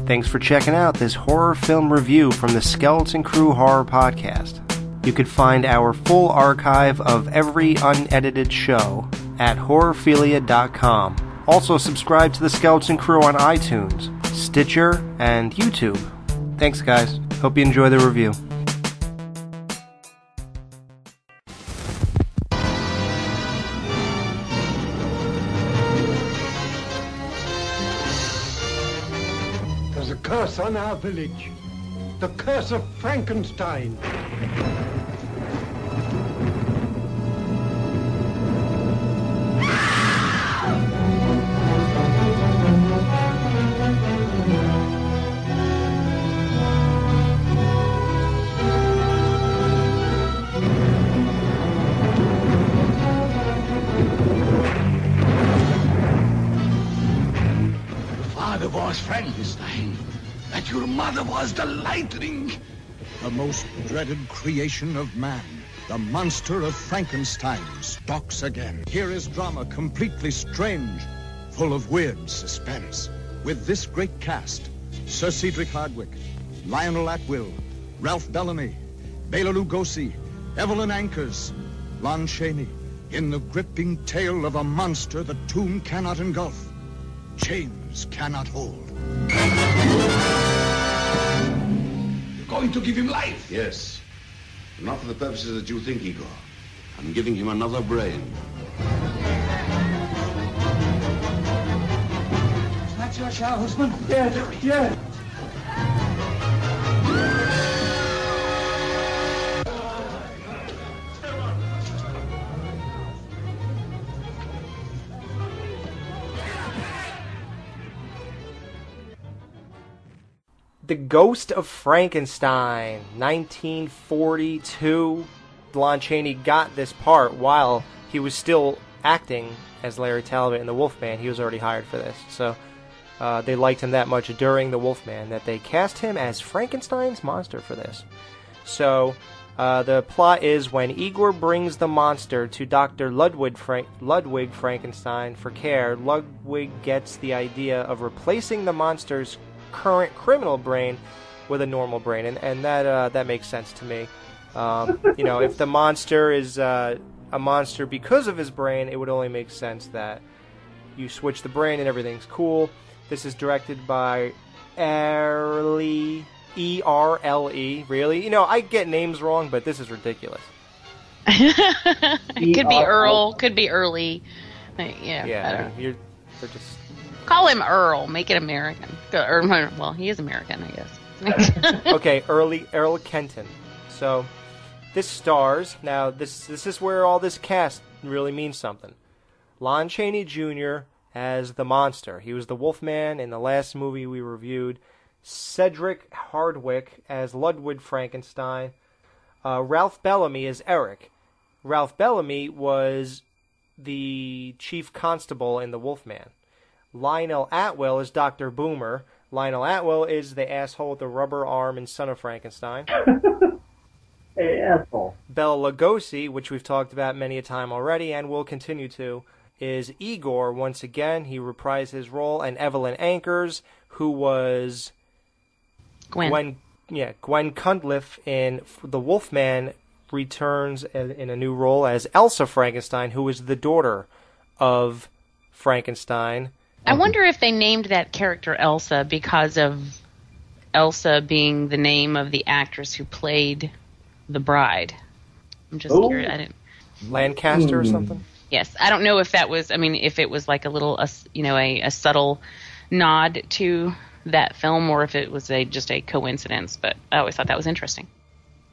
Thanks for checking out this horror film review from the Skeleton Crew Horror Podcast. You could find our full archive of every unedited show at horrorphilia.com. Also subscribe to the Skeleton Crew on iTunes, Stitcher, and YouTube. Thanks, guys. Hope you enjoy the review. There's a curse on our village. The curse of Frankenstein. Was Frankenstein, that your mother was the lightning. The most dreaded creation of man, the monster of Frankenstein, stalks again. Here is drama completely strange, full of weird suspense. With this great cast, Sir Cedric Hardwicke, Lionel Atwill, Ralph Bellamy, Bela Lugosi, Evelyn Ankers, Lon Chaney, in the gripping tale of a monster the tomb cannot engulf, chains cannot hold. You're going to give him life? Yes. But not for the purposes that you think, Igor. I'm giving him another brain. Is that your husband? Yes, yes. The Ghost of Frankenstein, 1942. Lon Chaney got this part while he was still acting as Larry Talbot in The Wolfman. He was already hired for this. So they liked him that much during The Wolfman that they cast him as Frankenstein's monster for this. So the plot is when Igor brings the monster to Dr. Ludwig Frankenstein for care, Ludwig gets the idea of replacing the monster's current criminal brain with a normal brain, and that makes sense to me. If the monster is a monster because of his brain, it would only make sense that you switch the brain and everything's cool. This is directed by Erle, E-R-L-E, really? I get names wrong, but this is ridiculous. It could be Earl, could be Early. Yeah, they're just... Call him Earl. Make it American. Well, he is American, I guess. Okay, Earl Kenton. So, this stars... Now, this is where all this cast really means something. Lon Chaney Jr. as the monster. He was the Wolfman in the last movie we reviewed. Cedric Hardwicke as Ludwig Frankenstein. Ralph Bellamy as Eric. Ralph Bellamy was the chief constable in The Wolfman. Lionel Atwill is Dr. Boomer. Lionel Atwill is the asshole with the rubber arm and son of Frankenstein. Hey, asshole. Bela Lugosi, which we've talked about many a time already and will continue to, is Igor once again. He reprised his role. And Evelyn Ankers, who was Gwen Cundliff in The Wolfman, returns in a new role as Elsa Frankenstein, who is the daughter of Frankenstein. I wonder if they named that character Elsa because of Elsa being the name of the actress who played the bride. I'm just curious. I didn't. Lancaster or something? Yes, I don't know if that was. I mean, if it was like a little, a subtle nod to that film, or if it was just a coincidence. But I always thought that was interesting.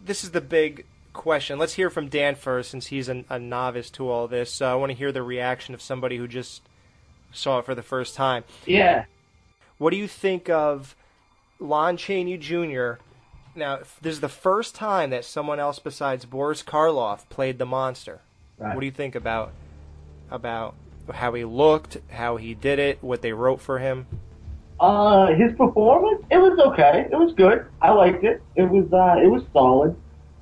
This is the big question. Let's hear from Dan first, since he's a novice to all this. So I want to hear the reaction of somebody who just saw it for the first time. Yeah. What do you think of Lon Chaney Jr.? Now, this is the first time that someone else besides Boris Karloff played the monster. Right. What do you think about how he looked, how he did it, what they wrote for him? His performance, it was okay. It was good. I liked it. It was solid.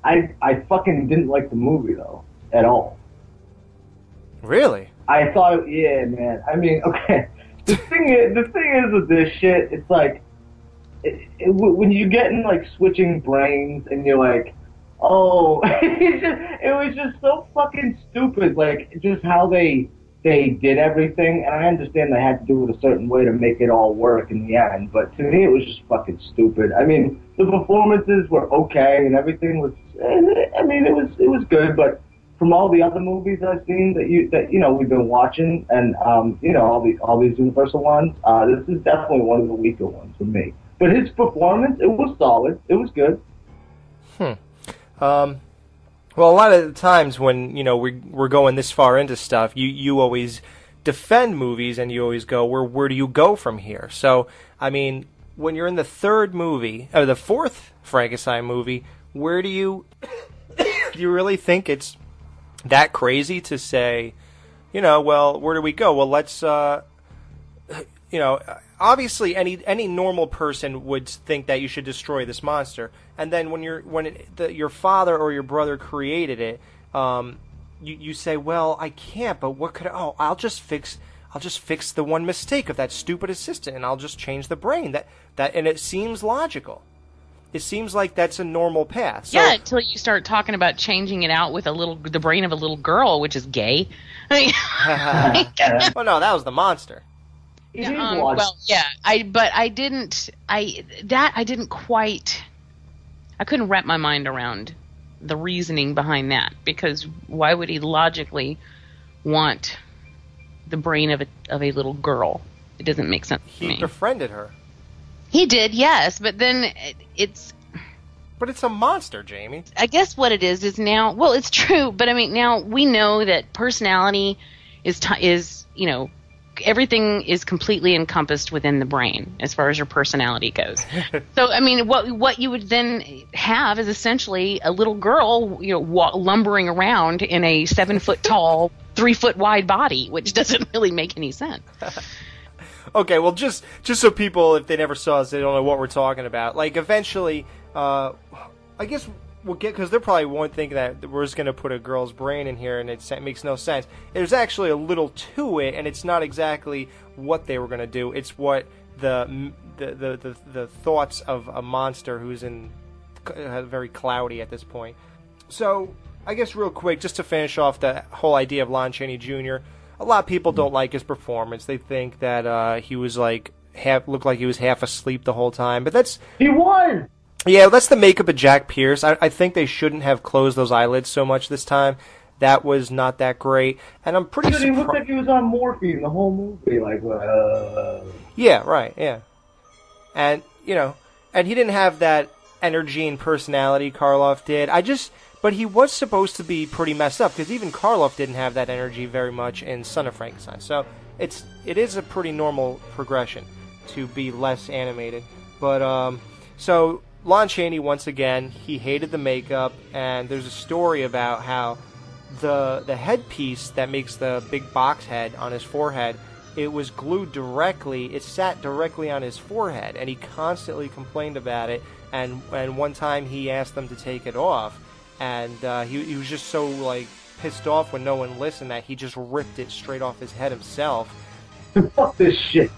I fucking didn't like the movie though at all. Really? I thought, yeah, man. I mean, okay. The thing is with this shit, it's like, when you're getting like switching brains and you're like, oh, it was just so fucking stupid. Like just how they did everything, and I understand they had to do it a certain way to make it all work in the end. But to me, it was just fucking stupid. I mean, the performances were okay and everything was. I mean, it was good, but from all the other movies I've seen that we've been watching, and all these Universal ones, this is definitely one of the weaker ones for me. But his performance, it was solid. It was good. Well, a lot of the times when we're going this far into stuff, you always defend movies and you always go, where do you go from here? So I mean, when you're in the third movie or the fourth Frankenstein movie, where do you really think it's that crazy to say, well, where do we go? Well, let's, obviously any normal person would think that you should destroy this monster. And then when your father or your brother created it, you say, well, I can't, but what could I'll just fix the one mistake of that stupid assistant and I'll just change the brain. And it seems logical. It seems like that's a normal path. So, yeah, until you start talking about changing it out with the brain of a little girl, which is gay. I mean, well, no, that was the monster. Well, yeah, I couldn't wrap my mind around the reasoning behind that, because why would he logically want the brain of a little girl? It doesn't make sense to me. He befriended her. He did, yes, but then it's... But it's a monster, Jamie. I guess what it is now... Well, it's true, but I mean, now we know that personality is everything is completely encompassed within the brain as far as your personality goes. So, I mean, what you would then have is essentially a little girl, lumbering around in a 7-foot tall, 3-foot wide body, which doesn't really make any sense. Okay, well, just so people, if they never saw us, they don't know what we're talking about. Like, eventually, I guess we'll get, because they probably won't think that we're just going to put a girl's brain in here and it makes no sense. There's actually a little to it, and it's not exactly what they were going to do. It's what the thoughts of a monster who's very cloudy at this point. So, I guess real quick, just to finish off the whole idea of Lon Chaney Jr., a lot of people don't like his performance. They think that he was looked like he was half asleep the whole time. But he was. Yeah, that's the makeup of Jack Pierce. I think they shouldn't have closed those eyelids so much this time. That was not that great. And I'm pretty surprised. He looked like he was on morphine the whole movie. Yeah, right. Yeah, and and he didn't have that energy and personality Karloff did. But he was supposed to be pretty messed up, because even Karloff didn't have that energy very much in Son of Frankenstein. So it is a pretty normal progression to be less animated. But so Lon Chaney, once again, he hated the makeup, and there's a story about how the headpiece that makes the big box head on his forehead, it was glued directly, it sat directly on his forehead, and he constantly complained about it, and one time he asked them to take it off. And he was just so pissed off when no one listened that he just ripped it straight off his head himself. Fuck this shit.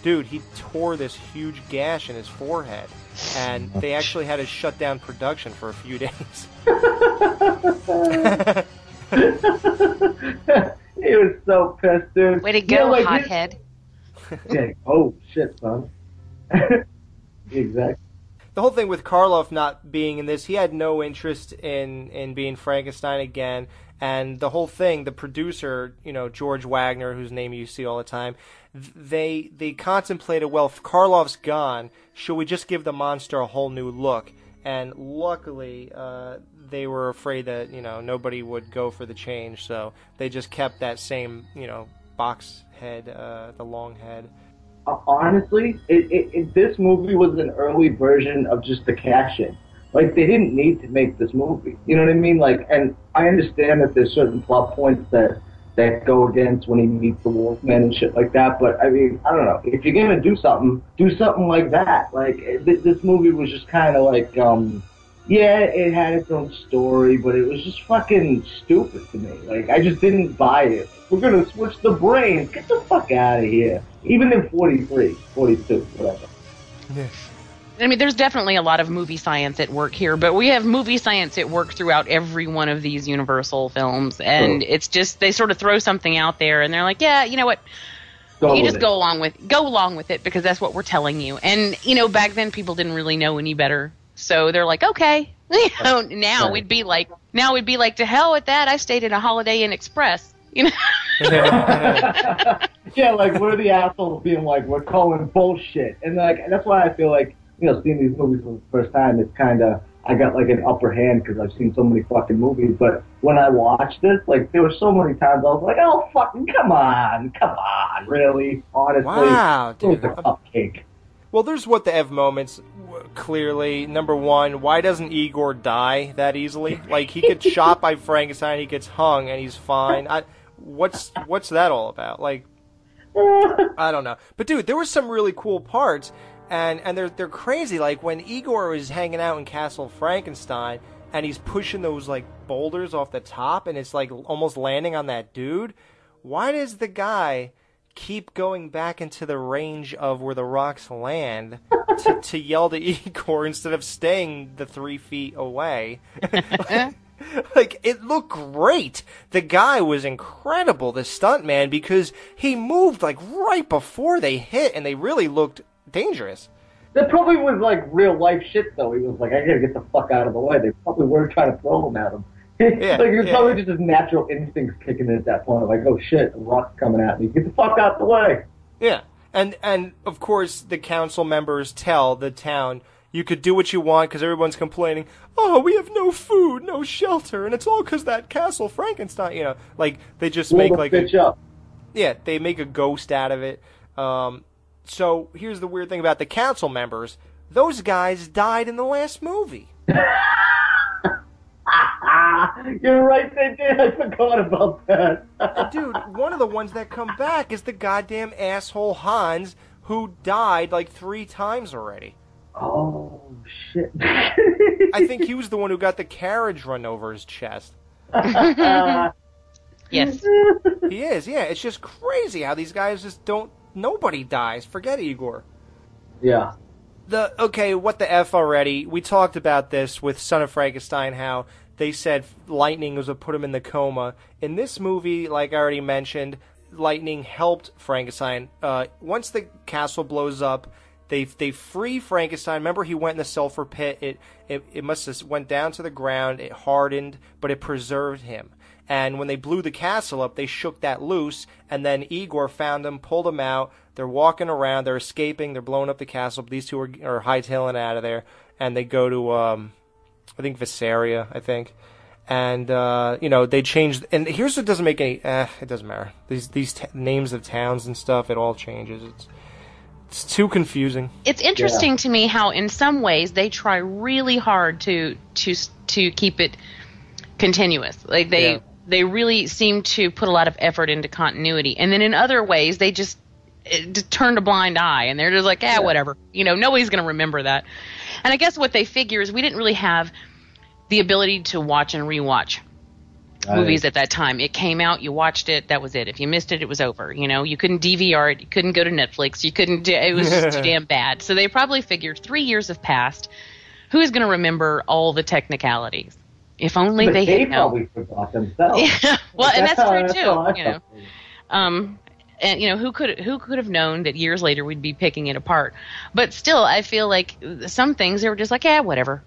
Dude, he tore this huge gash in his forehead, and they actually had to shut down production for a few days. He was so pissed, dude. Way to go, hothead. Yeah. Oh shit, son. Exactly. The whole thing with Karloff not being in this, he had no interest in being Frankenstein again. And the whole thing, the producer, George Wagner, whose name you see all the time, they contemplated, well, if Karloff's gone, should we just give the monster a whole new look? And luckily, they were afraid that, nobody would go for the change. So they just kept that same, box head, the long head. Honestly, this movie was an early version of just the cash-in. They didn't need to make this movie. You know what I mean? And I understand that there's certain plot points that go against when he meets the Wolfman and shit like that. But I mean, I don't know. If you're gonna do something like that. This movie was just kind of yeah, it had its own story, but it was just fucking stupid to me. I just didn't buy it. We're gonna switch the brains. Get the fuck out of here. Even in 43, 42, whatever. Yeah. I mean, there's definitely a lot of movie science at work here, but we have movie science at work throughout every one of these Universal films, and it's just they sort of throw something out there, and they're like, yeah, you know what? You just go along with it because that's what we're telling you. And back then people didn't really know any better, so they're like, okay. Now we'd be like, to hell with that. I stayed at a Holiday Inn Express. Yeah, like we're the assholes being like, we're calling bullshit, and like that's why I feel like seeing these movies for the first time, it's kind of I got like an upper hand because I've seen so many fucking movies. But when I watched this, like there were so many times I was like, oh fucking come on, really, honestly, wow, dude. It was a cupcake. Well, there's what the F moments. Clearly, number one, why doesn't Igor die that easily? Like he gets shot by Frankenstein, he gets hung, and he's fine. What's that all about? Like, I don't know. But dude, there were some really cool parts, and they're crazy. Like when Igor was hanging out in Castle Frankenstein, and he's pushing those like boulders off the top, and it's like almost landing on that dude. Why does the guy keep going back into the range of where the rocks land to yell to Igor instead of staying the 3 feet away? Like, it looked great. The guy was incredible, the stuntman, because he moved like right before they hit, and they really looked dangerous. That probably was like real life shit, though. He was like, I gotta get the fuck out of the way. They probably weren't trying to throw him at him. Like, it was probably just his natural instincts kicking in at that point. Like, oh shit, a rock's coming at me. Get the fuck out of the way. Yeah. And of course, the council members tell the town, you could do what you want because everyone's complaining, oh, we have no food, no shelter, and it's all because that Castle Frankenstein, like, they just make like yeah, they make a ghost out of it. So here's the weird thing about the council members. Those guys died in the last movie. You're right, they did. I forgot about that. Dude, one of the ones that come back is the goddamn asshole Hans, who died like 3 times already. Oh, shit. I think he was the one who got the carriage run over his chest. Yes. He is, yeah. It's just crazy how these guys just don't... Nobody dies. Forget Igor. Yeah. Okay, what the F already. We talked about this with Son of Frankenstein, how they said lightning was what put him in the coma. In this movie, like I already mentioned, lightning helped Frankenstein. Once the castle blows up, they free Frankenstein. Remember, he went in the sulfur pit. It must have went down to the ground. It hardened, but it preserved him. And when they blew the castle up, they shook that loose, and then Igor found them, pulled them out. They're walking around, they're escaping, they're blowing up the castle. These two are hightailing out of there, and they go to, I think, Visaria, I think. And, they changed. And here's what doesn't make any, it doesn't matter. These names of towns and stuff, it all changes. It's too confusing. It's interesting to me how, in some ways, they try really hard to keep it continuous. Like, they really seem to put a lot of effort into continuity. And then in other ways, they just turned a blind eye, and they're just like, whatever. Nobody's going to remember that. And I guess what they figure is we didn't really have the ability to watch and rewatch movies at that time. It came out, you watched it, that was it. If you missed it, it was over. You couldn't DVR it, you couldn't go to Netflix, it was just too damn bad. So they probably figured 3 years have passed. Who's going to remember all the technicalities? If only but they had known. Probably forgot themselves. Yeah, well, and that's true too. And who could have known that years later we'd be picking it apart? But still, I feel like some things they were just like, whatever.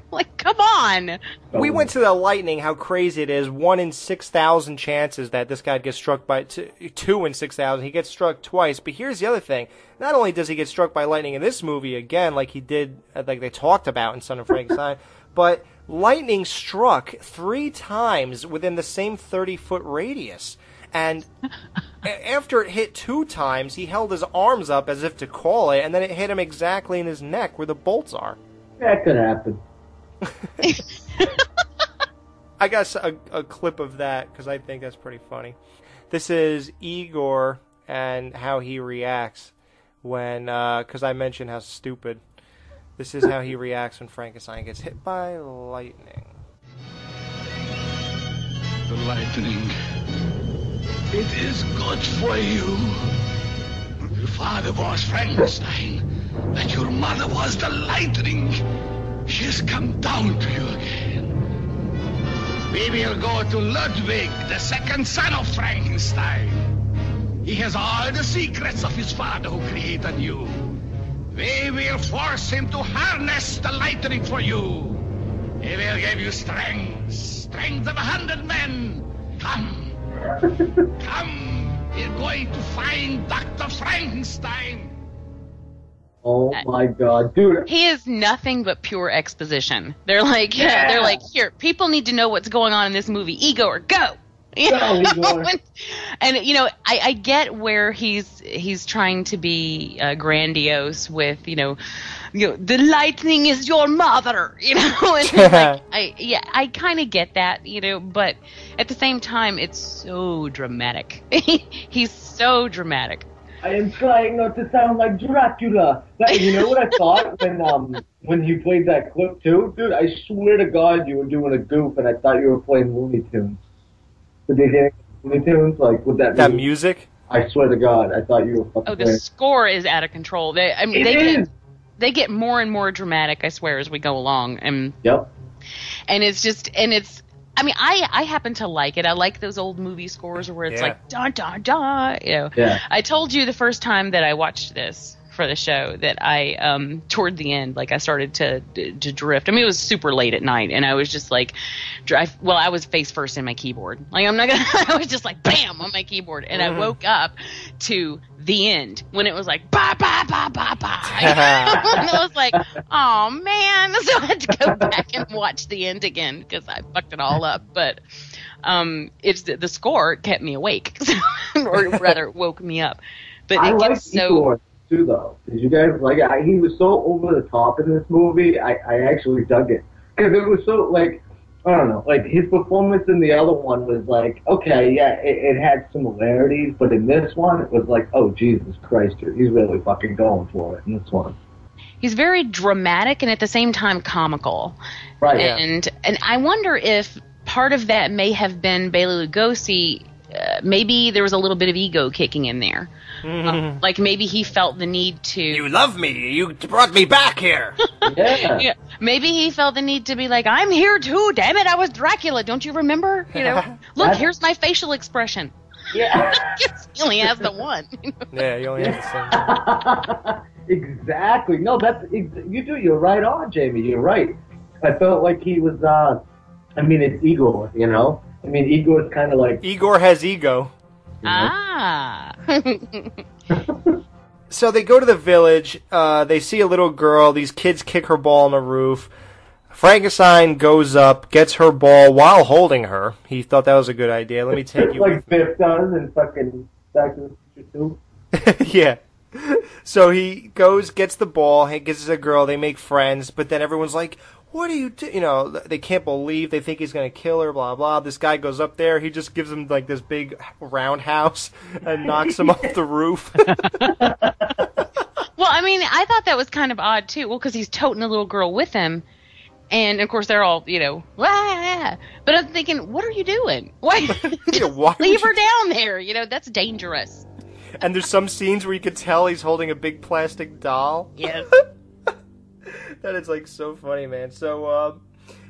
Like, come on. We went to the lightning. How crazy it is! 1 in 6,000 chances that this guy gets struck by 2 in 6,000. He gets struck twice. But here's the other thing: not only does he get struck by lightning in this movie again, like he did, like they talked about in Son of Frankenstein, but lightning struck 3 times within the same 30-foot radius. And after it hit 2 times, he held his arms up as if to call it, and then it hit him exactly in his neck where the bolts are. That could happen. I got a clip of that because I think that's pretty funny. This is Igor and how he reacts when, because I mentioned how stupid. This is how he reacts when Frankenstein gets hit by lightning. The lightning. It is good for you. Your father was Frankenstein. that your mother was the lightning. She has come down to you again. We will go to Ludwig, the second son of Frankenstein. He has all the secrets of his father who created you. We will force him to harness the lightning for you. He will give you strength of 100 men. Come. Come. We're going to find Dr. Frankenstein. Oh my God, dude! He is nothing but pure exposition. They're like, they're like, here, people need to know what's going on in this movie. Igor, go! You know? Igor. And you know, I get where he's trying to be grandiose with, you know, the lightning is your mother, you know, and like, I kind of get that, you know, but at the same time, it's so dramatic. He's so dramatic. I am trying not to sound like Dracula. But you know what I thought when you played that clip too? Dude, I swear to God you were doing a goof and I thought you were playing Looney Tunes. The beginning of Looney Tunes, like with that music? I swear to God, I thought you were fucking the score is out of control. They get more and more dramatic, I swear, as we go along. And it's I mean, I happen to like it. I like those old movie scores where it's like, da, da, da, you know. Yeah. I told you the first time that I watched this for the show that I, toward the end, like I started to drift. I mean, it was super late at night and I was just like, I was face first in my keyboard. Like, I was just like, bam, on my keyboard. And I woke up to the end when it was like, ba, ba, ba, ba, ba. And I was like, oh man. So I had to go back and watch the end again because I fucked it all up. But, it's the score kept me awake, or rather woke me up. But it gets so... too, though. Did you guys like? He was so over the top in this movie. I actually dug it because it was so like, I don't know, like his performance in the other one was like, okay, yeah, it had similarities, but in this one it was like, oh Jesus Christ, dude, he's really fucking going for it in this one. He's very dramatic and at the same time comical, right? And I wonder if part of that may have been Bela Lugosi. Maybe there was a little bit of ego kicking in there. Like maybe he felt the need to... You love me. You brought me back here. Yeah. Maybe he felt the need to be like, I'm here too, damn it, I was Dracula, don't you remember? You know, look, here's my facial expression. Yeah. He only has the one. Yeah, he only has the same. Exactly. No, you're right on, Jamie, you're right. I felt like he was, I mean, it's Igor, you know? I mean, Igor's kind of like... Igor has ego. Ah. So they go to the village. They see a little girl. These kids kick her ball on the roof. Frankenstein goes up, gets her ball while holding her. He thought that was a good idea. Let me take you like Biff does in fucking Back to the Future 2. Yeah. So he goes, gets the ball, he gives it to a girl, they make friends, but then everyone's like, what are you doing? You know, they can't believe, they think he's going to kill her, blah, blah. This guy goes up there, he just gives him, like, this big roundhouse and knocks him off the roof. Well, I mean, I thought that was kind of odd, too. Well, because he's toting a little girl with him, and, of course, they're all, you know, wah! But I'm thinking, what are you doing? Why? Why leave her down there. You know, that's dangerous. And there's some scenes where you could tell he's holding a big plastic doll. Yes. That is like so funny, man. So,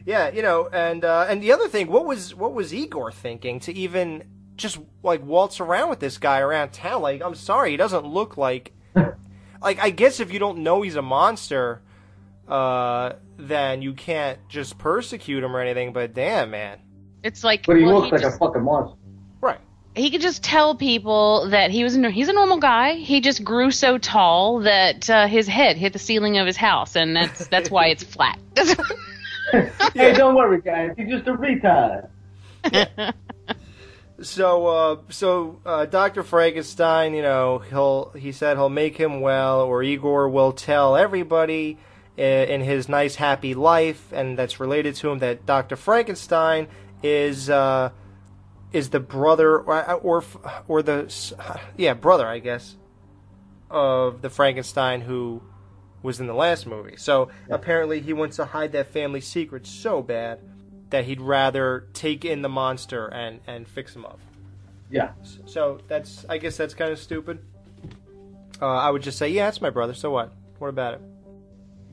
yeah, you know, and the other thing, what was Igor thinking to even just like waltz around with this guy around town? Like, I'm sorry, he doesn't look like I guess if you don't know he's a monster, then you can't just persecute him or anything. But damn, man, it's like. But he looks like a fucking monster. Right. He could just tell people that he's a normal guy. He just grew so tall that his head hit the ceiling of his house, and that's why it's flat. Hey, don't worry, guys. He's just a retard. So Dr. Frankenstein, you know, he said he'll make him well, or Igor will tell everybody in his nice, happy life, and that's related to him, that Dr. Frankenstein is the brother or the brother, I guess, of the Frankenstein who was in the last movie. So apparently he wants to hide that family secret so bad that he'd rather take in the monster and fix him up. Yeah. So I guess that's kind of stupid. I would just say, yeah, it's my brother. So what? What about it?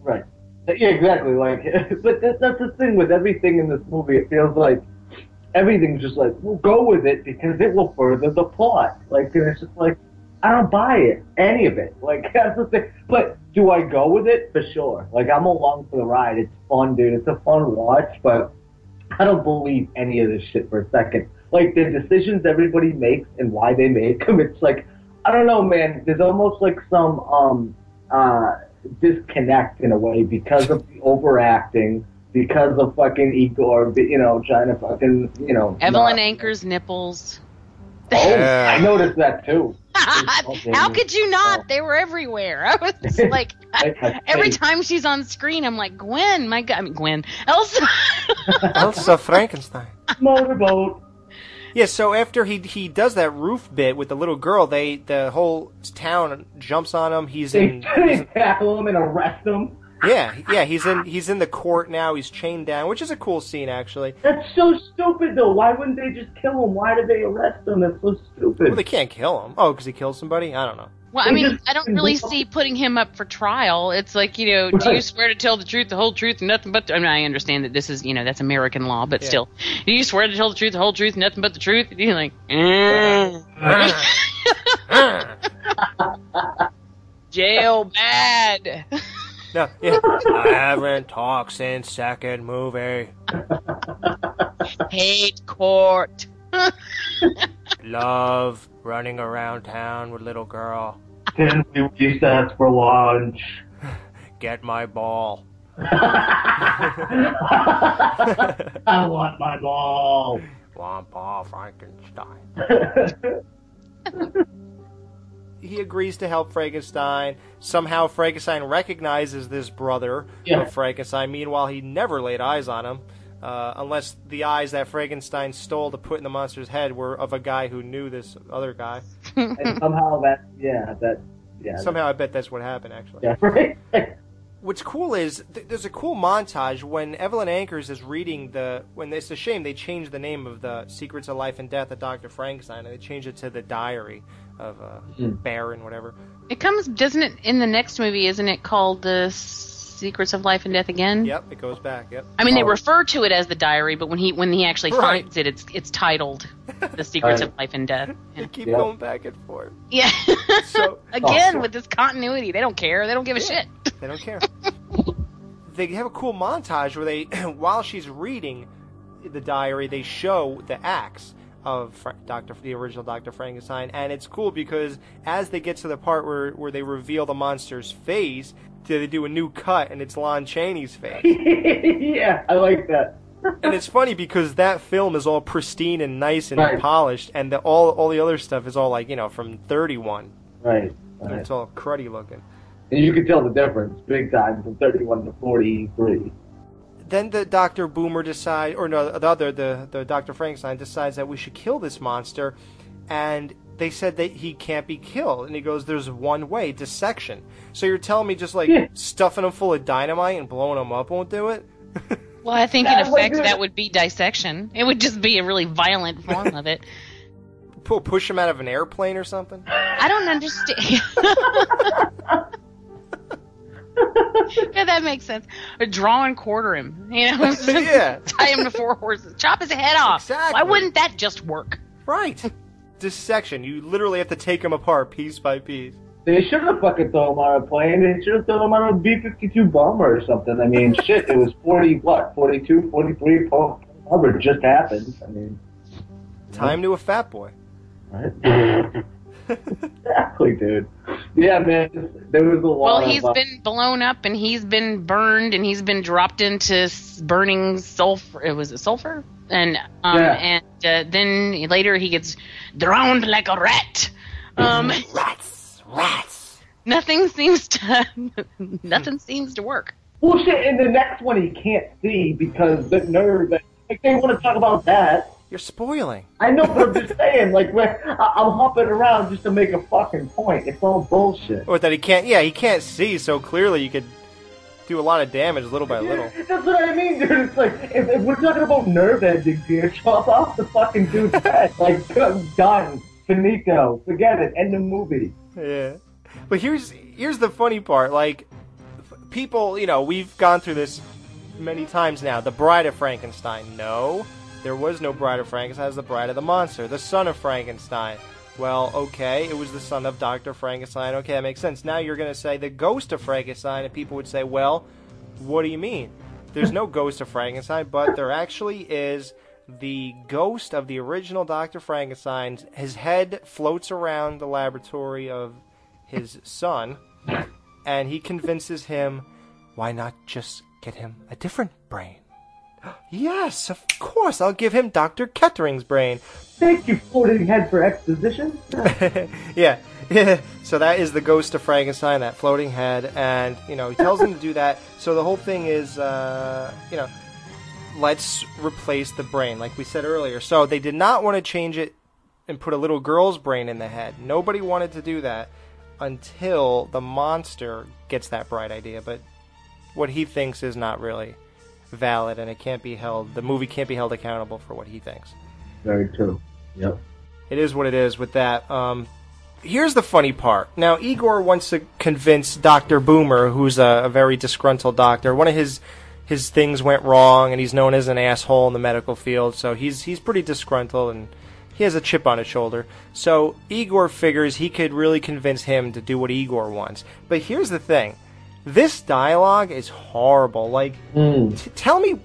Right. Yeah, exactly. Like, but that's the thing with everything in this movie. It feels like everything's just like, we'll go with it because it will further the plot. Like, and it's just like, I don't buy it, any of it. Like, that's the thing. But do I go with it? For sure. Like, I'm along for the ride. It's fun, dude. It's a fun watch, but I don't believe any of this shit for a second. Like, the decisions everybody makes and why they make them, it's like, I don't know, man. There's almost like some disconnect in a way because of the overacting, because of fucking Igor, trying to fucking, Evelyn Anchor's nipples. Oh, I noticed that too. How could you not? They were everywhere. I was just like, every time she's on screen, I'm like, Gwen, my God. I mean, Gwen. Elsa. Elsa Frankenstein. Motorboat. Yeah, so after he does that roof bit with the little girl, the whole town jumps on him. They tackle him and arrest him. Yeah, he's in the court now. He's chained down, which is a cool scene actually. That's so stupid though. Why wouldn't they just kill him? Why did they arrest him? That's so stupid. Well, they can't kill him. Oh, because he killed somebody? I don't know. Well, I mean, I don't really see putting him up for trial. It's like, do you swear to tell the truth, the whole truth, and nothing but... I mean, I understand that this is, that's American law, but still. Do you swear to tell the truth, the whole truth, nothing but the truth? And you're like, jail bad. No, yeah. I haven't talked since second movie. Hate court. Love running around town with little girl. Then we used to ask for lunch. Get my ball. I want my ball. Want ball, Frankenstein. He agrees to help Frankenstein. Somehow Frankenstein recognizes this brother of Frankenstein. Meanwhile, he never laid eyes on him. Unless the eyes that Frankenstein stole to put in the monster's head were of a guy who knew this other guy. And somehow Somehow I bet that's what happened, actually. Yeah, right? What's cool is, there's a cool montage when Evelyn Anchors is reading when it's a shame they changed the name of the Secrets of Life and Death of Dr. Frankenstein, and they changed it to the Diary of Baron, whatever. It comes, doesn't it, in the next movie, isn't it called the Secrets of Life and Death again? Yep, it goes back, yep. I mean, they refer to it as the Diary, but when he actually finds it, it's titled The Secrets of Life and Death. They keep going back and forth. Yeah. So again, with this continuity, they don't care. They don't give a shit. They don't care. They have a cool montage where they, while she's reading the diary, they show the axe of the original Dr. Frankenstein, and it's cool because as they get to the part where they reveal the monster's face, they do a new cut, and it's Lon Chaney's face. Yeah, I like that. And it's funny because that film is all pristine and nice and polished, and all the other stuff is all like, from 31. Right. And it's all cruddy looking. And you can tell the difference big time from 31 to 43. Then the Dr. Boomer decides, or no, the Dr. Frankenstein decides that we should kill this monster, and they said that he can't be killed. And he goes, there's one way, dissection. So you're telling me just stuffing him full of dynamite and blowing him up won't do it? Well, I think in effect that would be dissection. It would just be a really violent form of it. Push him out of an airplane or something? I don't understand. Yeah, that makes sense. Or draw and quarter him. Yeah. Tie him to 4 horses. Chop his head off. Exactly. Why wouldn't that just work? Right. Dissection. You literally have to take him apart piece by piece. They should have fucking thrown him on a plane. They should have thrown him on a B-52 bomber or something. I mean, shit, it was 42, 43, bomber just happened. I mean... Time to a fat boy. Right? Exactly, dude. Yeah, man, there was a lot Well, he's been blown up, and he's been burned, and he's been dropped into burning sulfur. Was it sulfur? And then later he gets drowned like a rat. Rats. Nothing seems to work. Well, shit, in the next one he can't see because the nerve. Like, they want to talk about that. You're spoiling. I know, but I'm just saying, I'm hopping around just to make a fucking point. It's all bullshit. Or that he can't see, so clearly you could do a lot of damage little by little. That's what I mean, dude. It's like, if we're talking about nerve endings here, chop off the fucking dude's head. Like, done. Finito. Forget it. End the movie. Yeah. But here's the funny part. Like, people, we've gone through this many times now. The Bride of Frankenstein. No, there was no Bride of Frankenstein. It was the Bride of the Monster. The Son of Frankenstein. Well, okay, it was the son of Dr. Frankenstein. Okay, that makes sense. Now you're going to say the Ghost of Frankenstein, and people would say, well, what do you mean? There's no Ghost of Frankenstein, but there actually is the ghost of the original Dr. Frankenstein. His head floats around the laboratory of his son, and he convinces him, why not just get him a different brain? Yes, of course, I'll give him Dr. Kettering's brain. Thank you, floating head, for exposition. Yeah. So that is the Ghost of Frankenstein, that floating head, and, he tells him to do that. So the whole thing is, let's replace the brain, like we said earlier. So they did not want to change it and put a little girl's brain in the head. Nobody wanted to do that until the monster gets that bright idea, but what he thinks is not really valid, and the movie can't be held accountable for what he thinks. Very true. Yep. It is what it is with that. Here's the funny part. Now, Igor wants to convince Dr. Boomer, who's a very disgruntled doctor. One of his things went wrong, and he's known as an asshole in the medical field, so he's pretty disgruntled, and he has a chip on his shoulder. So Igor figures he could really convince him to do what Igor wants. But here's the thing. This dialogue is horrible. Like, tell me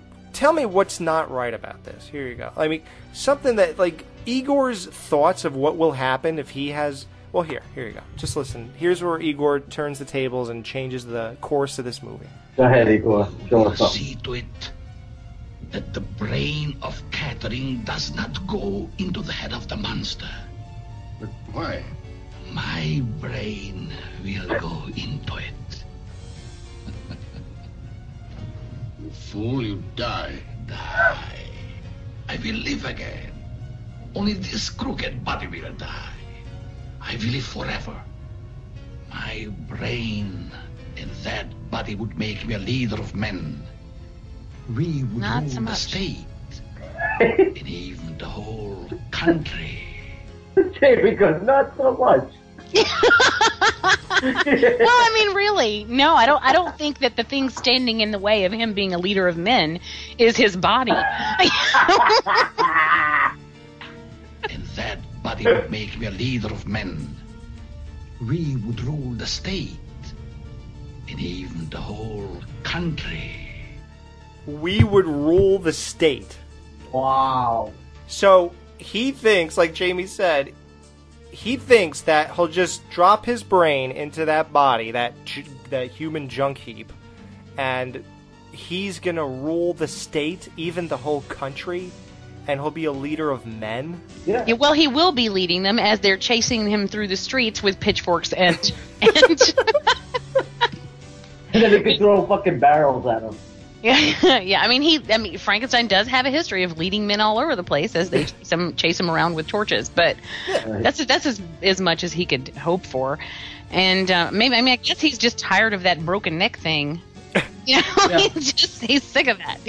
what's not right about this. Here you go. I mean, something that, like, Igor's thoughts of what will happen if he has... Well, here you go. Just listen. Here's where Igor turns the tables and changes the course of this movie. Go ahead, Igor. Show us something. See to it that the brain of Kettering does not go into the head of the monster. But why? My brain will go into it. You fool, you die. Die. I will live again. Only this crooked body will die. I will live forever. My brain and that body would make me a leader of men. We would Not rule so the much. state and even the whole country. Jamie goes, not so much. Well, I mean, really, no, I don't think that the thing standing in the way of him being a leader of men is his body. And that body would make me a leader of men. We would rule the state and even the whole country. We would rule the state. Wow. So he thinks, like Jamie said, he thinks that he'll just drop his brain into that body, that human junk heap, and he's gonna rule the state, even the whole country, and he'll be a leader of men. Yeah. Yeah, well, he will be leading them as they're chasing him through the streets with pitchforks and And then he could throw fucking barrels at him. yeah. I mean, Frankenstein does have a history of leading men all over the place as they chase him around with torches. But that's as much as he could hope for. And I guess he's just tired of that broken neck thing. You know, Yeah. he's sick of that.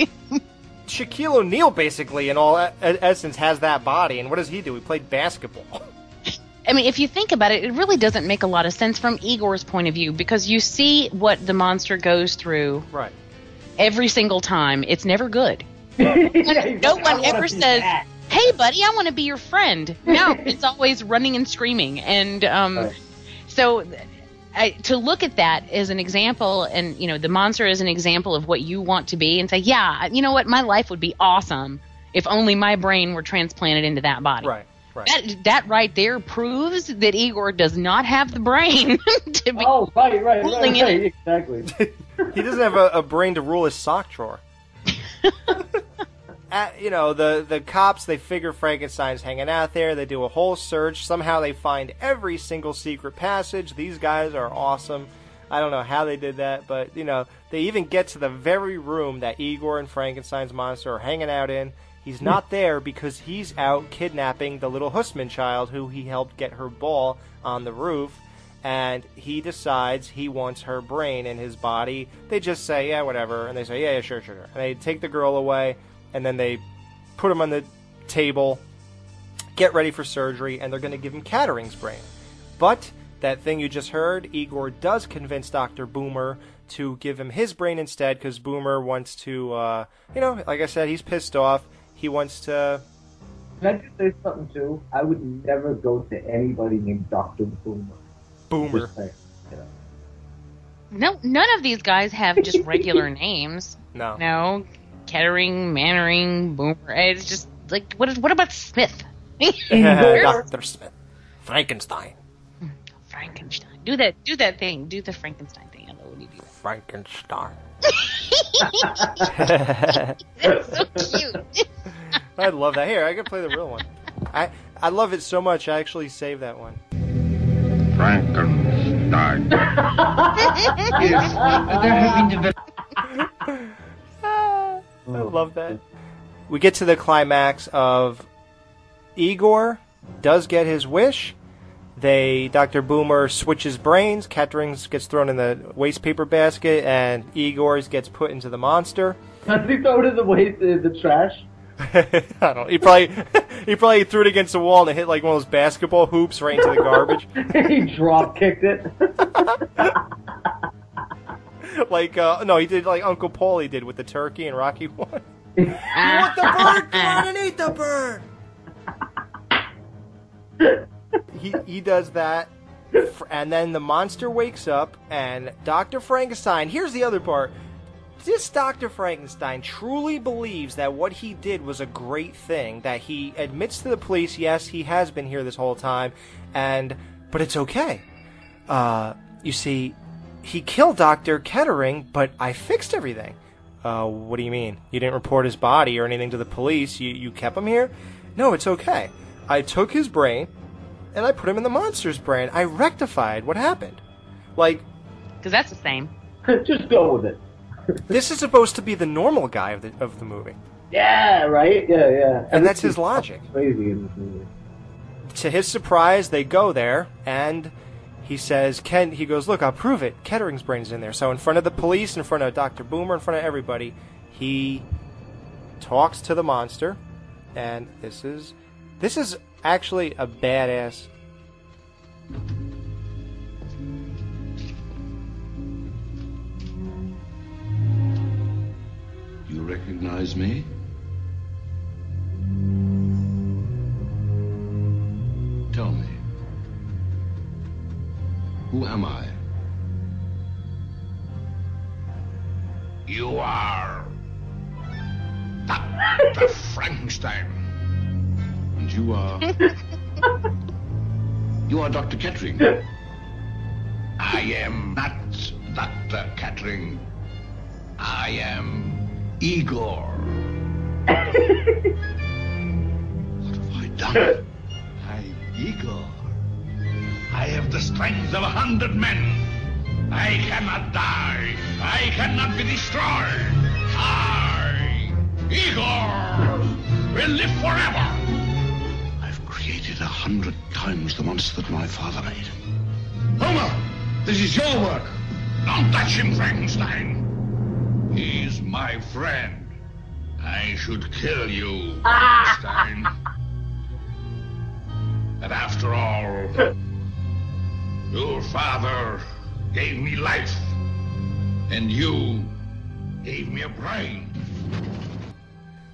Shaquille O'Neal, basically, in all essence, has that body. And what does he do? He played basketball. I mean, if you think about it, it really doesn't make a lot of sense from Igor's point of view, because you see what the monster goes through Right. every single time. It's never good. Yeah, No one ever says, "Hey, buddy, I want to be your friend." No, it's always running and screaming. And so to look at that as an example, and, you know, the monster as an example of what you want to be, and say, yeah, you know what, my life would be awesome if only my brain were transplanted into that body. Right. That right there proves that Igor does not have the brain to be ruling it. Exactly. He doesn't have a brain to rule his sock drawer. The cops, they figure Frankenstein's hanging out there. They do a whole search. Somehow they find every single secret passage. These guys are awesome. I don't know how they did that, but, they even get to the very room that Igor and Frankenstein's monster are hanging out in. He's not there because he's out kidnapping the little Hussman child who he helped get her ball on the roof, and he decides he wants her brain in his body. They just say, yeah, whatever, and they say, yeah, sure. And they take the girl away, and then they put him on the table, get ready for surgery, and they're going to give him Kettering's brain. But that thing you just heard, Igor does convince Dr. Boomer to give him his brain instead, because Boomer wants to, like I said, he's pissed off. He wants to... Can I just say something, too? I would never go to anybody named Dr. Boomer. Boomer. Just saying, No, none of these guys have just regular names. No. No, Kettering, Mannering, Boomer. It's just like, what about Smith? Dr. Smith. Frankenstein. Frankenstein. Do that thing. Do the Frankenstein thing. I don't know what you do. Frankenstein. That's so cute. I love that. Here, I can play the real one. I love it so much, I actually saved that one. Frankenstein. I love that. We get to the climax of Igor does get his wish. Dr. Boomer switches brains. Kettering's gets thrown in the waste paper basket, and Igor's gets put into the monster. Does he throw it in the trash? I don't know. He probably threw it against the wall and it hit like one of those basketball hoops right into the garbage. He drop kicked it. No, he did like Uncle Paulie did with the turkey in Rocky 1. You want the bird? Go on and eat the bird. He does that, and then the monster wakes up, and Dr. Frankenstein. Here's the other part. This Dr. Frankenstein truly believes that what he did was a great thing, that he admits to the police, yes, he has been here this whole time, but it's okay. You see, he killed Dr. Kettering, but I fixed everything. What do you mean? You didn't report his body or anything to the police? You kept him here? No, it's okay. I took his brain, and I put him in the monster's brain. I rectified what happened. Because that's the same. Just go with it. This is supposed to be the normal guy of the movie. Yeah, right? Yeah. And that's his logic. Crazy in this movie. To his surprise, they go there, and he says, he goes, look, I'll prove it. Kettering's brain's in there. So in front of the police, in front of Dr. Boomer, in front of everybody, he talks to the monster, and this is actually a badass. You recognize me? Tell me. Who am I? You are Dr. Frankenstein. And you are... You are Dr. Kettering. I am not Dr. Kettering. I am Igor. What have I done? Igor. I have the strength of 100 men. I cannot die. I cannot be destroyed. I, Igor, will live forever. I've created 100 times the monster that my father made. Homer, this is your work. Don't touch him, Frankenstein. He's my friend. I should kill you, Frankenstein. And after all, your father gave me life, and you gave me a brain.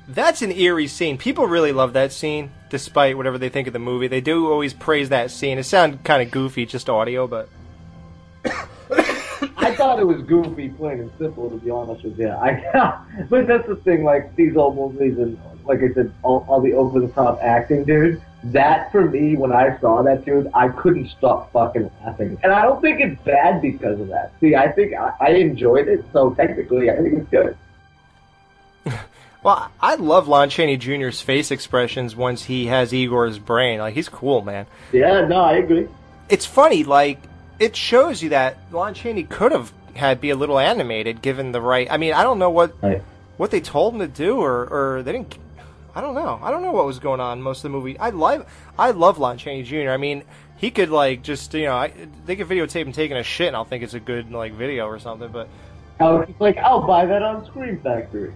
That's an eerie scene. People really love that scene, despite whatever they think of the movie. They do always praise that scene. It sounded kind of goofy, just audio, but... I thought it was goofy, plain and simple, to be honest with you. But that's the thing, like, these old movies and, like I said, all the over-the-top acting, dude. That, for me, when I saw that, dude, I couldn't stop fucking laughing. And I don't think it's bad because of that. See, I think I enjoyed it, so technically I think it's good. Well, I love Lon Chaney Jr.'s face expressions once he has Igor's brain. Like, he's cool, man. Yeah, no, I agree. It's funny, like, it shows you that Lon Chaney could have be a little animated, given the right... I mean, I don't know what they told him to do, or they didn't... I don't know. I don't know what was going on in most of the movie. I love Lon Chaney Jr. I mean, he could, like, just, they could videotape him taking a shit, and I'll think it's a good, like, video or something, but... It's like, I'll buy that on Scream Factory.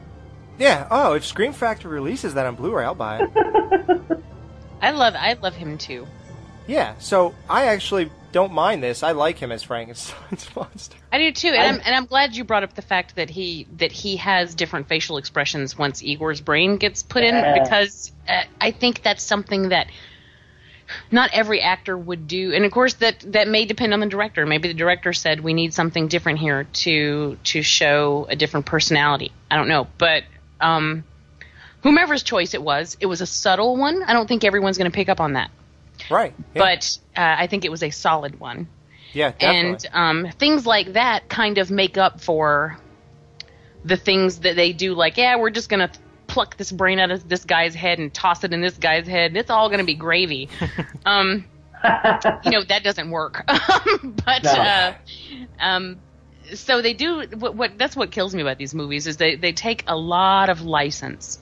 Yeah, if Scream Factory releases that on Blu-ray, I'll buy it. I love him, too. Yeah, so I actually don't mind this. I like him as Frankenstein's monster. I do too, and I'm glad you brought up the fact that he has different facial expressions once Igor's brain gets put in, because I think that's something that not every actor would do, and of course that may depend on the director. Maybe the director said we need something different here to show a different personality. I don't know, but whomever's choice it was a subtle one. I don't think everyone's going to pick up on that. Right. Yeah. But I think it was a solid one. Yeah, definitely. And things like that kind of make up for the things that they do, like, we're just going to pluck this brain out of this guy's head and toss it in this guy's head, and it's all going to be gravy. That doesn't work. But no. So they do what that's what kills me about these movies is they take a lot of license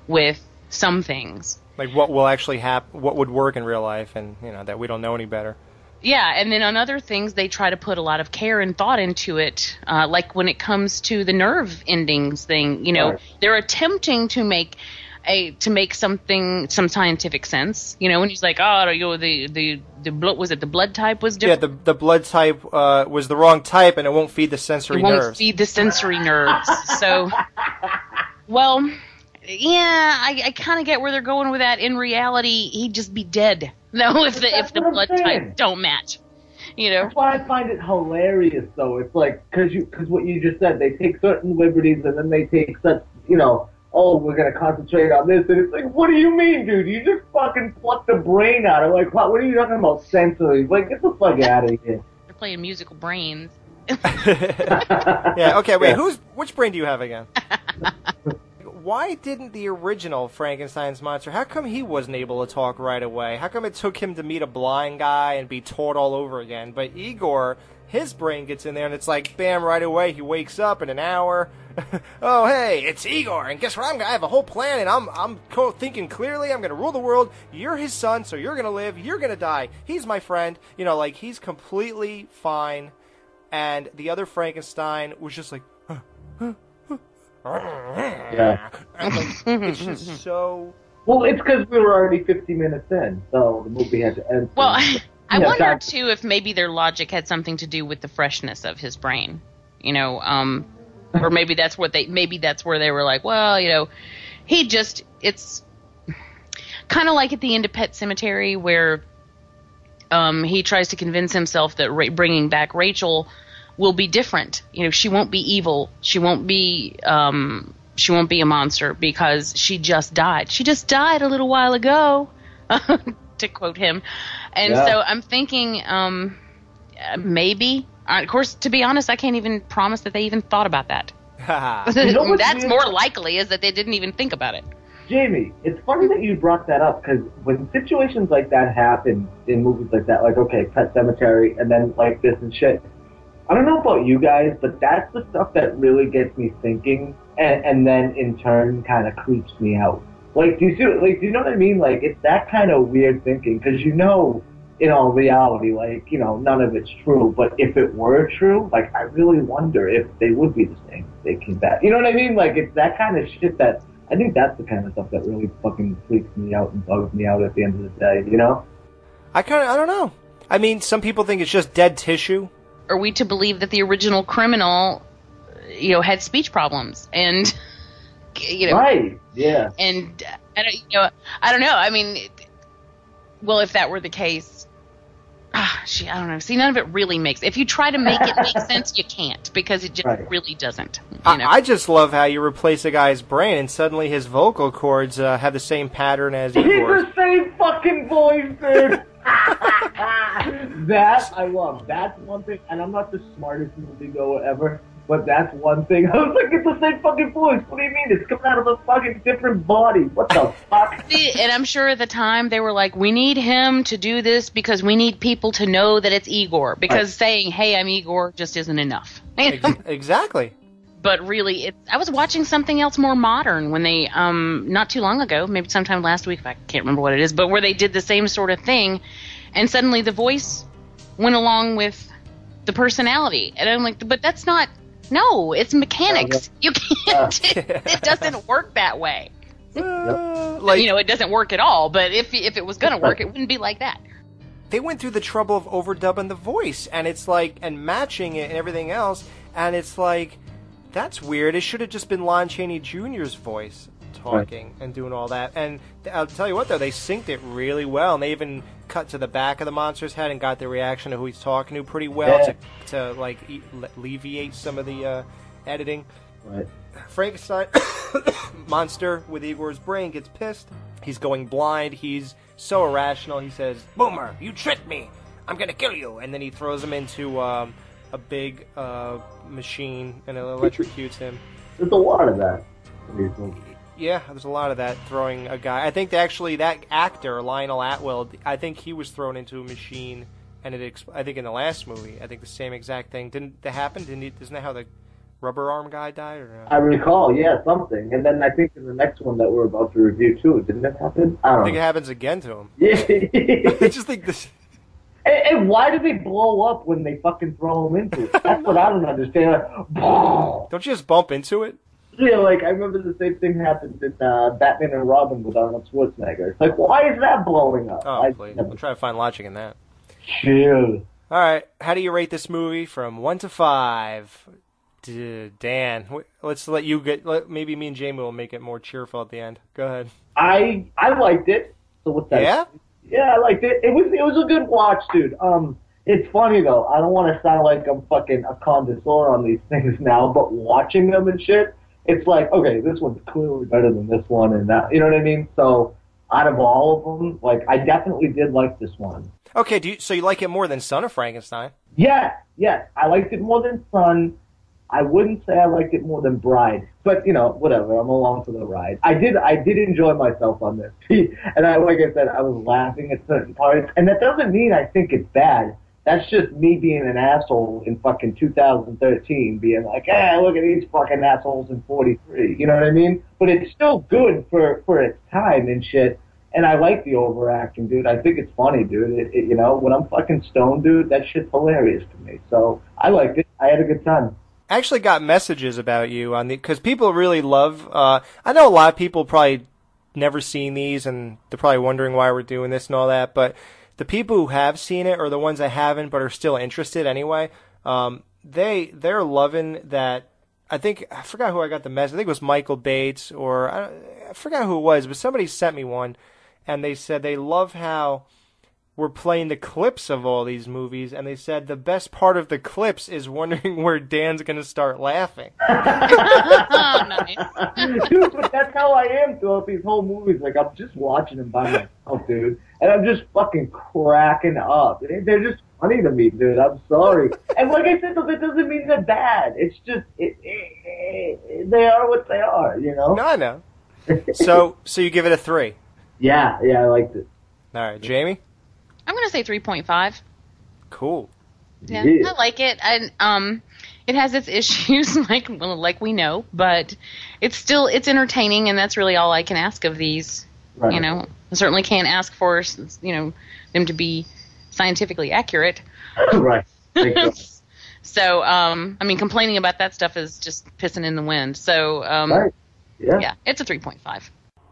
with some things. Like what will actually happen, what would work in real life, and that we don't know any better. Yeah, and then on other things, they try to put a lot of care and thought into it. Like when it comes to the nerve endings thing, right. They're attempting to make some scientific sense. When he's like, the blood, was it the blood type was different? Yeah, the blood type was the wrong type, and it won't feed the sensory nerves. It won't feed the sensory nerves. So, well. Yeah, I kind of get where they're going with that. In reality, he'd just be dead. No, if the blood type don't match, That's why I find it hilarious, though. It's like because what you just said, they take certain liberties and then they take such, we're gonna concentrate on this, and it's like, what do you mean, dude? You just fucking plucked the brain out of like, what are you talking about sensory? Like, get the fuck out of here. They're playing musical brains. Yeah. Okay. Wait. Which brain do you have again? Why didn't the original Frankenstein's monster, how come he wasn't able to talk right away? How come it took him to meet a blind guy and be taught all over again? But Igor, his brain gets in there and it's like, bam, right away, he wakes up in an hour. Oh, hey, it's Igor, and guess what? I have a whole plan, and I'm thinking clearly. I'm going to rule the world. You're his son, so you're going to live. You're going to die. He's my friend. He's completely fine. And the other Frankenstein was just like, yeah. It's just so... Well, it's because we were already 50 minutes in, so the movie had to end. Well, I wonder, too, if maybe their logic had something to do with the freshness of his brain. Or maybe that's where they were like, well, it's kind of like at the end of Pet Sematary where he tries to convince himself that bringing back Rachel will be different. She won't be evil. She won't be a monster because she just died. She just died a little while ago, to quote him. And so I'm thinking maybe. Of course, to be honest, I can't even promise that they even thought about that. That's more likely is that they didn't even think about it. Jamie, it's funny that you brought that up because when situations like that happen in movies like that, like, okay, Pet Sematary, and then like this and shit, I don't know about you guys, but that's the stuff that really gets me thinking, and then in turn kind of creeps me out. Like, do you know what I mean? Like, it's that kind of weird thinking, because in all reality, like, none of it's true. But if it were true, like, I really wonder if they would be the same if they came back. You know what I mean? Like, it's that kind of shit that I think that's the kind of stuff that really fucking freaks me out and bugs me out at the end of the day. I don't know. I mean, some people think it's just dead tissue. Are we to believe that the original criminal, had speech problems and, right? Yeah. And I don't know. I mean, well, if that were the case, I don't know. See, none of it really makes. If you try to make it make sense, you can't because it just really doesn't. I just love how you replace a guy's brain and suddenly his vocal cords have the same pattern as Igor's. He's the same fucking voice, dude. That I love. That's one thing, and I'm not the smartest moviegoer ever, but that's one thing. I was like, it's the same fucking voice. What do you mean? It's coming out of a fucking different body. What the fuck? See, and I'm sure at the time they were like, we need him to do this because we need people to know that it's Igor. Because saying, hey, I'm Igor just isn't enough. Exactly. But really, I was watching something else more modern when they, not too long ago, maybe sometime last week, I can't remember what it is, but where they did the same sort of thing, and suddenly the voice went along with the personality. And I'm like, but that's not, no, it's mechanics. You can't, it doesn't work that way. It doesn't work at all, but if it was going to work, it wouldn't be like that. they went through the trouble of overdubbing the voice, and it's like, and matching it and everything else, and it's like, that's weird. It should have just been Lon Chaney Jr.'s voice talking and doing all that. And I'll tell you what, though, they synced it really well, and they even cut to the back of the monster's head and got the reaction of who he's talking to pretty well to like alleviate some of the editing. Right. Frankenstein monster with Igor's brain gets pissed. He's going blind. He's so irrational. He says, "Boomer, you tricked me. I'm gonna kill you." And then he throws him into a big machine and it electrocutes him. There's a lot of that. Yeah, there's a lot of that, throwing a guy. I think actually that actor, Lionel Atwill, I think he was thrown into a machine, and I think in the last movie, I think the same exact thing. Didn't that happen? Isn't that how the rubber arm guy died? Or no? I recall, yeah, something. And then I think in the next one that we're about to review, too, didn't it happen? I think it happens again to him. Yeah. I just think this... And why do they blow up when they fucking throw him into it? That's what I don't understand. Like, don't you just bump into it? Yeah, like, I remember the same thing happened in Batman and Robin with Arnold Schwarzenegger. Like, why is that blowing up? Oh, please. We'll try to find logic in that. Chill. All right, how do you rate this movie from 1 to 5? Dan, let's let you maybe me and Jamie will make it more cheerful at the end. Go ahead. I liked it. So what's that? Yeah? Yeah, I liked it. It was a good watch, dude. It's funny, though. I don't want to sound like I'm fucking a connoisseur on these things now, but watching them and shit, it's like, okay, this one's clearly better than this one, and that, you know what I mean? So, out of all of them, like, I definitely did like this one. Okay, so you like it more than Son of Frankenstein? Yeah, yes. I liked it more than Son. I wouldn't say I liked it more than Bride, but, you know, whatever. I'm along for the ride. I did enjoy myself on this. And like I said, I was laughing at certain parts, and that doesn't mean I think it's bad. That's just me being an asshole in fucking 2013, being like, look at these fucking assholes in 43. You know what I mean? But it's still good for its time and shit. And I like the overacting, dude. I think it's funny, dude. You know, when I'm fucking stoned, dude, that shit's hilarious to me. So I liked it. I had a good time. I actually got messages about you on because people really love. I know a lot of people probably never seen these, and they're probably wondering why we're doing this and all that, but the people who have seen it, or the ones that haven't but are still interested anyway, they're loving that. I forgot who I got the message. I think it was Michael Bates, or I forgot who it was, but somebody sent me one, and they said they love how we're playing the clips of all these movies, and they said the best part of the clips is wondering where Dan's going to start laughing. Nice. Dude, but that's how I am throughout these whole movies. Like, I'm just watching them by myself, dude, and I'm just fucking cracking up. They're just funny to me, dude. I'm sorry. And like I said, that doesn't mean they're bad. It's just, they are what they are, you know? No, I know. So you give it a 3? Yeah, I liked it. All right, Jamie? I'm going to say 3.5. Cool. Yeah, I like it. And it has its issues, like we know, but it's entertaining, and that's really all I can ask of these. Right. You know, I certainly can't ask for, you know, them to be scientifically accurate. Right. So, I mean, complaining about that stuff is just pissing in the wind. So, right. Yeah, it's a 3.5.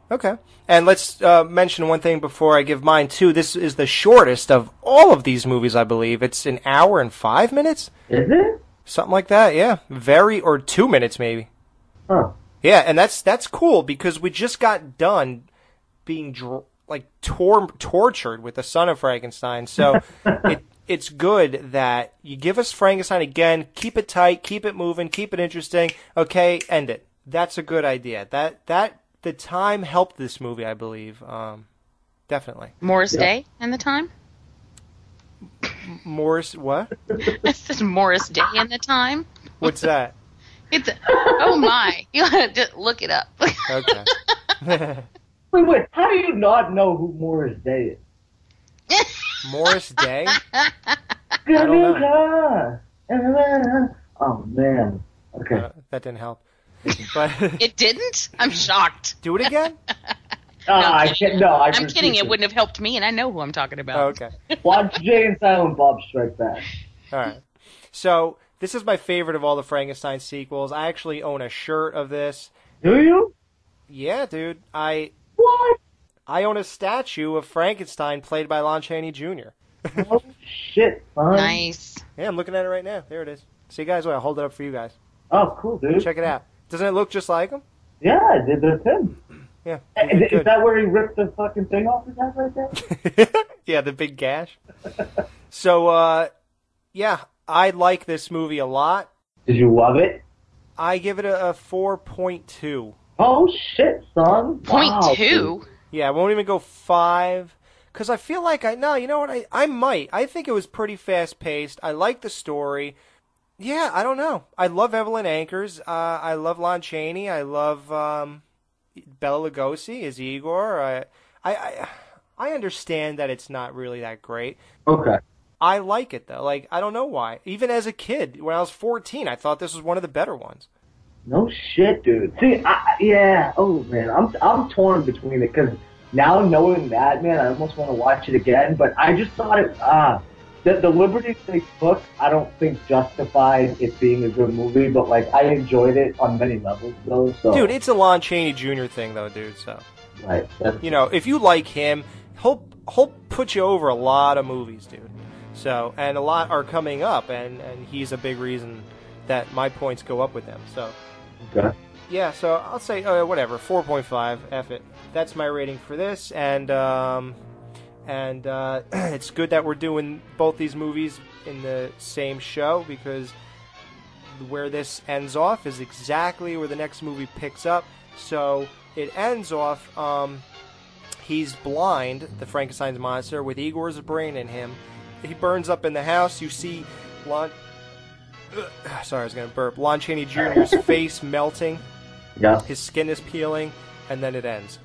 Okay. And let's mention one thing before I give mine, too. This is the shortest of all of these movies, I believe. It's an hour and 5 minutes? Is it? Something like that, yeah. Or 2 minutes, maybe. Huh. Yeah, and that's cool, because we just got done being, tortured with the Son of Frankenstein. So it's good that you give us Frankenstein again, keep it tight, keep it moving, keep it interesting. Okay, end it. That's a good idea. The time helped this movie, I believe. Definitely. Morris Day and the time? Morris, what? It says Morris Day and the time. What's that? It's oh my! You have to look it up. Okay. Wait. How do you not know who Morris Day is? Morris Day? I don't know. Oh man. Okay. That didn't help. But it didn't? I'm shocked. Do it again? I'm I'm kidding. It wouldn't have helped me, and I know who I'm talking about. Oh, okay. Watch Jay and Silent Bob Strike Back. All right. So this is my favorite of all the Frankenstein sequels. I actually own a shirt of this. Do you? Yeah, dude. What? I own a statue of Frankenstein played by Lon Chaney Jr. Oh shit, son. Nice. Yeah, I'm looking at it right now. There it is. See, guys, wait, I'll hold it up for you guys. Oh, cool, dude. Check it out. Doesn't it look just like him? Yeah, that's him. Yeah. Is that where he ripped the fucking thing off his head right there? Yeah, the big gash. So, yeah, I like this movie a lot. Did you love it? I give it a 4.2. Oh shit, son. Point Wow, two. dude. Yeah, I won't even go 5. Because I feel like you know what? I might. I think it was pretty fast paced. I like the story. Yeah, I don't know. I love Evelyn Ankers. I love Lon Chaney. I love Bela Lugosi as Igor. I understand that it's not really that great. Okay. I like it though. Like, I don't know why. Even as a kid, when I was 14, I thought this was one of the better ones. No shit, dude. See, yeah. Oh man, I'm torn between it because now knowing that, man, I almost want to watch it again. But I just thought the liberties they took, I don't think justified it being a good movie. But like, I enjoyed it on many levels, though. So. Dude, it's a Lon Chaney Jr. thing though, dude. So. Right. You know, if you like him, he'll put you over a lot of movies, dude. So, and a lot are coming up, and he's a big reason that my points go up with them. So. Okay. Yeah, so I'll say whatever, 4.5. F it. That's my rating for this, and it's good that we're doing both these movies in the same show because where this ends off is exactly where the next movie picks up. So it ends off. He's blind, the Frankenstein's monster, with Igor's brain in him. He burns up in the house. You see Lon Chaney Jr.'s face melting. Yeah. His skin is peeling, and then it ends.